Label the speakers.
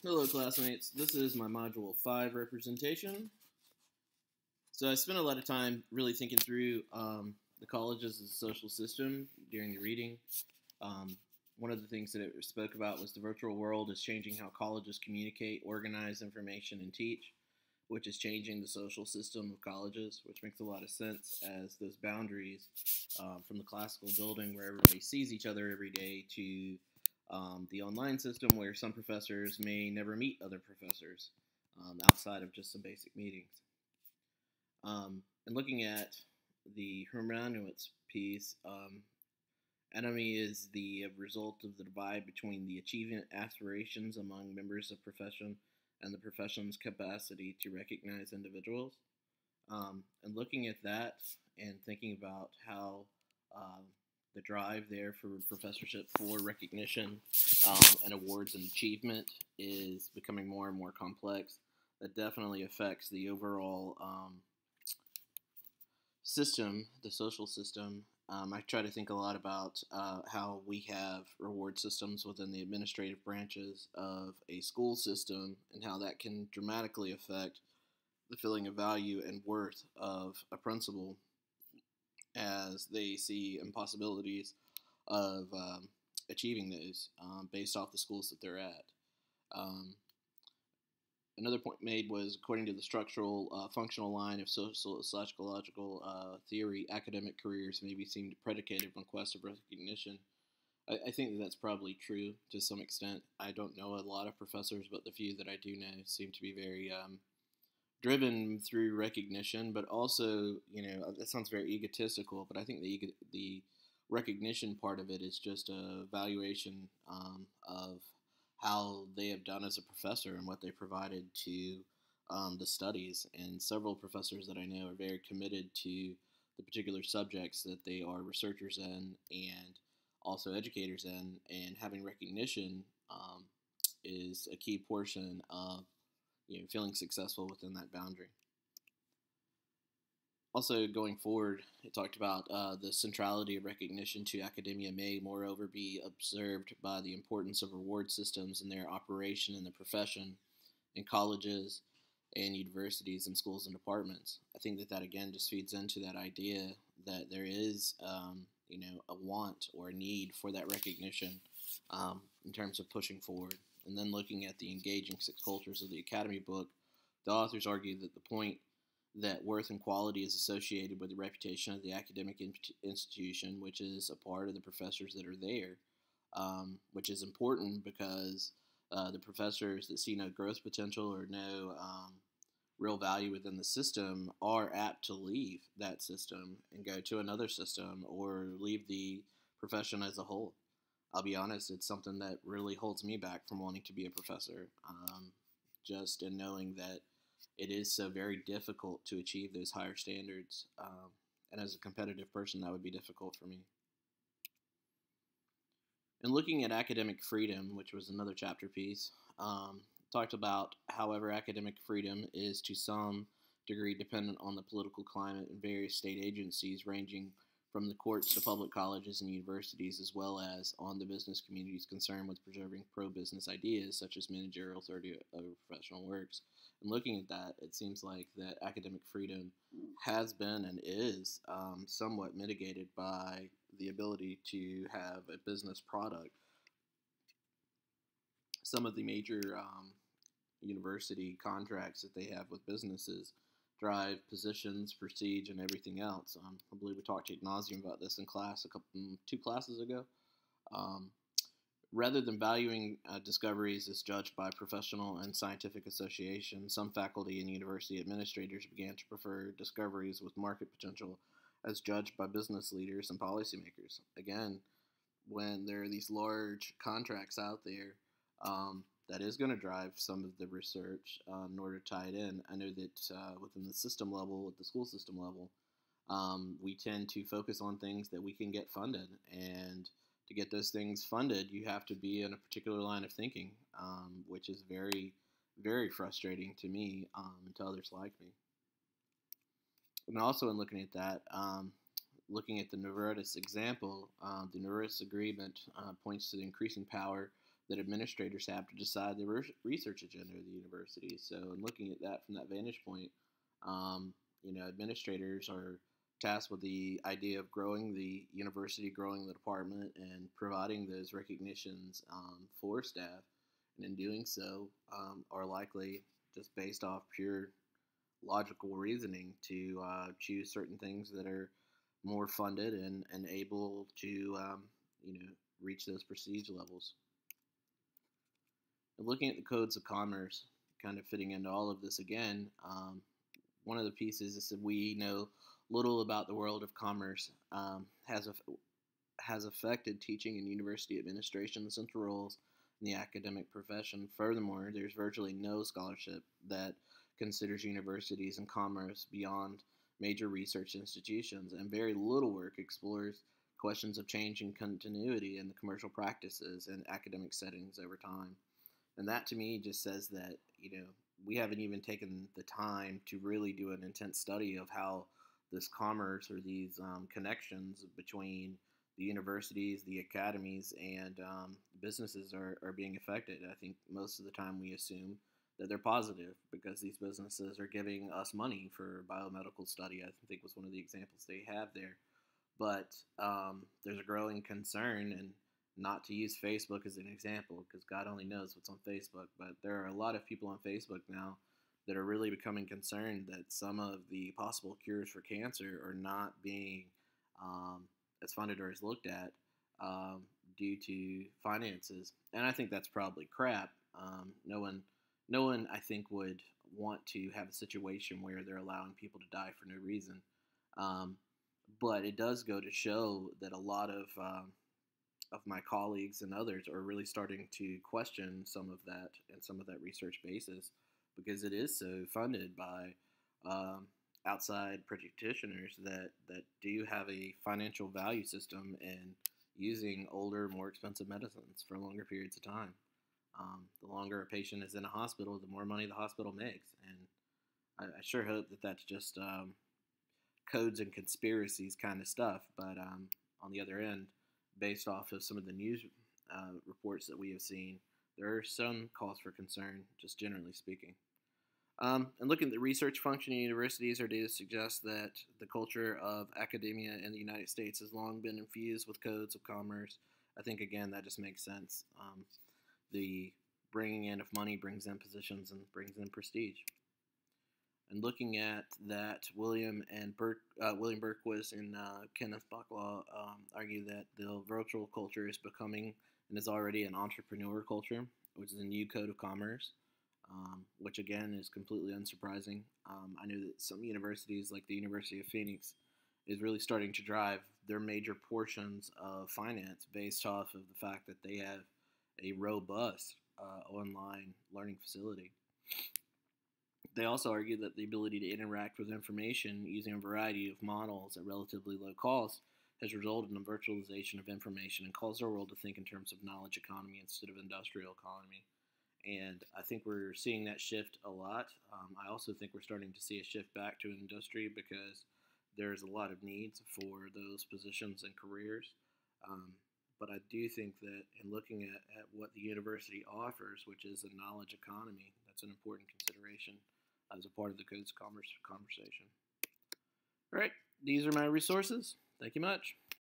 Speaker 1: Hello classmates, this is my Module 5 representation. So I spent a lot of time really thinking through the college as a social system during the reading. One of the things that it spoke about was the virtual world is changing how colleges communicate, organize information, and teach, which is changing the social system of colleges, which makes a lot of sense as those boundaries from the classical building where everybody sees each other every day to the online system where some professors may never meet other professors outside of just some basic meetings. And looking at the Hermanowitz piece, enemy is the result of the divide between the achievement aspirations among members of profession and the profession's capacity to recognize individuals. And looking at that and thinking about how the drive there for professorship for recognition and awards and achievement is becoming more and more complex, that definitely affects the overall system, the social system. I try to think a lot about how we have reward systems within the administrative branches of a school system and how that can dramatically affect the feeling of value and worth of a principal as they see impossibilities of achieving those based off the schools that they're at. Um, Another point made was, according to the structural functional line of social psychological theory, academic careers may be seen predicated on quest of recognition. I think that that's probably true to some extent. I don't know a lot of professors, but the few that I do know seem to be very driven through recognition, but also, that sounds very egotistical, but I think the recognition part of it is just a valuation of how they have done as a professor and what they provided to the studies. And several professors that I know are very committed to the particular subjects that they are researchers in and also educators in, and having recognition is a key portion of feeling successful within that boundary. Also, going forward, it talked about the centrality of recognition to academia may, moreover, be observed by the importance of reward systems and their operation in the profession, in colleges and universities and schools and departments. I think that again just feeds into that idea that there is, a want or a need for that recognition in terms of pushing forward. And then looking at the engaging six cultures of the Academy book, the authors argue that the point that worth and quality is associated with the reputation of the academic institution, which is a part of the professors that are there, which is important because the professors that see no growth potential or no real value within the system are apt to leave that system and go to another system or leave the profession as a whole. I'll be honest, it's something that really holds me back from wanting to be a professor, just in knowing that it is so very difficult to achieve those higher standards. And as a competitive person, that would be difficult for me. And looking at academic freedom, which was another chapter piece, talked about, however, academic freedom is to some degree dependent on the political climate in various state agencies, ranging from the courts to public colleges and universities, as well as on the business community's concern with preserving pro-business ideas such as managerial authority over professional works. And looking at that, it seems like that academic freedom has been and is somewhat mitigated by the ability to have a business product. Some of the major university contracts that they have with businesses drive positions, prestige, and everything else. I believe we talked ad nauseum about this in class two classes ago. Rather than valuing discoveries as judged by professional and scientific associations, some faculty and university administrators began to prefer discoveries with market potential as judged by business leaders and policymakers. Again, when there are these large contracts out there, that is going to drive some of the research in order to tie it in. I know that within the system level, at the school system level, we tend to focus on things that we can get funded, and to get those things funded, you have to be in a particular line of thinking, which is very, very frustrating to me and to others like me. And also in looking at that, looking at the Novaratis example, the Novaratis agreement points to the increasing power that administrators have to decide the research agenda of the university. So, in looking at that from that vantage point, administrators are tasked with the idea of growing the university, growing the department, and providing those recognitions for staff. And in doing so, are likely just based off pure logical reasoning to choose certain things that are more funded and able to, reach those prestige levels. And looking at the codes of commerce, kind of fitting into all of this again, one of the pieces is that we know little about the world of commerce has affected teaching and university administration, the central roles in the academic profession. Furthermore, there's virtually no scholarship that considers universities and commerce beyond major research institutions, and very little work explores questions of change and continuity in the commercial practices and academic settings over time. And that to me just says that, we haven't even taken the time to really do an intense study of how this commerce or these connections between the universities, the academies, and businesses are being affected. I think most of the time we assume that they're positive because these businesses are giving us money for biomedical study, I think was one of the examples they have there. But there's a growing concern, and not to use Facebook as an example because God only knows what's on Facebook, but there are a lot of people on Facebook now that are really becoming concerned that some of the possible cures for cancer are not being as funded or as looked at due to finances. And I think that's probably crap. No one, I think, would want to have a situation where they're allowing people to die for no reason. But it does go to show that a lot of my colleagues and others are really starting to question some of that and some of that research basis because it is so funded by outside practitioners that do have a financial value system in using older, more expensive medicines for longer periods of time. The longer a patient is in a hospital, the more money the hospital makes. And I sure hope that that's just codes and conspiracies kind of stuff. But on the other end, based off of some of the news reports that we have seen, there are some cause for concern, just generally speaking. And looking at the research function in universities, our data suggests that the culture of academia in the United States has long been infused with codes of commerce. I think, again, that just makes sense. The bringing in of money brings in positions and brings in prestige. And looking at that, William Berquist and Kenneth Baclaw argue that the virtual culture is becoming and is already an entrepreneur culture, which is a new code of commerce, which again is completely unsurprising. I know that some universities, like the University of Phoenix, is really starting to drive their major portions of finance based off of the fact that they have a robust online learning facility. They also argue that the ability to interact with information using a variety of models at relatively low cost has resulted in a virtualization of information and caused our world to think in terms of knowledge economy instead of industrial economy. And I think we're seeing that shift a lot. I also think we're starting to see a shift back to an industry because there's a lot of needs for those positions and careers. But I do think that in looking at what the university offers, which is a knowledge economy, that's an important consideration as a part of the Codes of Commerce conversation. All right, these are my resources. Thank you much.